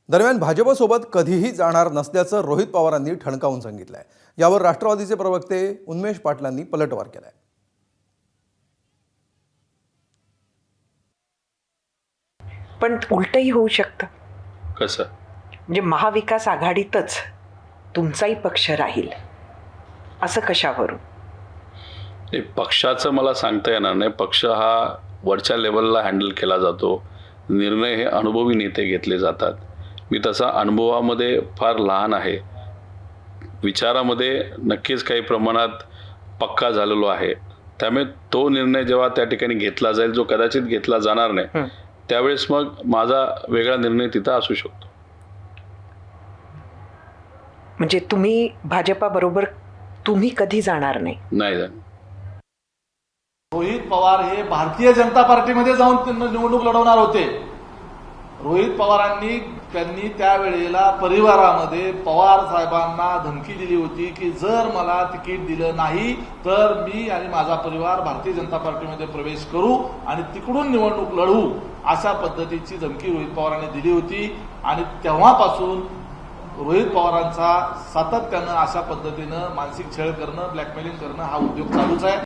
दरम्यान भाजपसोबत कधीही जाणार नसल्याचं रोहित पवारांनी ठणकावून सांगितलंय। यावर राष्ट्रवादीचे प्रवक्ते उन्मेष पाटलांनी पलटवार केलाय। पण उलटही होऊ शकतं। कसं? म्हणजे महाविकास आघाडीतच तुमचाही पक्ष राहील असं कशावरून? पक्षाचं मला सांगता येणार नाही। पक्ष हा वरच्या लेवलला हँडल केला जातो, निर्णय हे अनुभवी नेते घेतले जातात। मी तसा अनुभवामध्ये फार लहान आहे, विचारामध्ये नक्कीच काही प्रमाणात पक्का झालेलो आहे। त्यामुळे तो निर्णय जेव्हा त्या ठिकाणी घेतला जाईल, जो कदाचित घेतला जाणार नाही, त्यावेळेस मग माझा वेगळा निर्णय तिथं असू शकतो। म्हणजे तुम्ही भाजपाबरोबर तुम्ही कधी जाणार नाही? नाही जाणार। रोहित पवार हे भारतीय जनता पार्टीमध्ये जाऊन निवडणूक लढवणार होते। रोहित पवारांनी त्यावेळेला परिवारामध्ये पवार साहेबांना धमकी दिली होती की जर मला तिकीट दिलं नाही तर मी आणि माझा परिवार भारतीय जनता पार्टीमध्ये प्रवेश करू आणि तिकडून निवडणूक लढवू, अशा पद्धतीची धमकी रोहित पवारांनी दिली होती। आणि तेव्हापासून रोहित पवारांचा सातत्यानं अशा पद्धतीनं मानसिक छळ करणं, ब्लॅकमेलिंग करणं हा उद्योग चालूच आहे।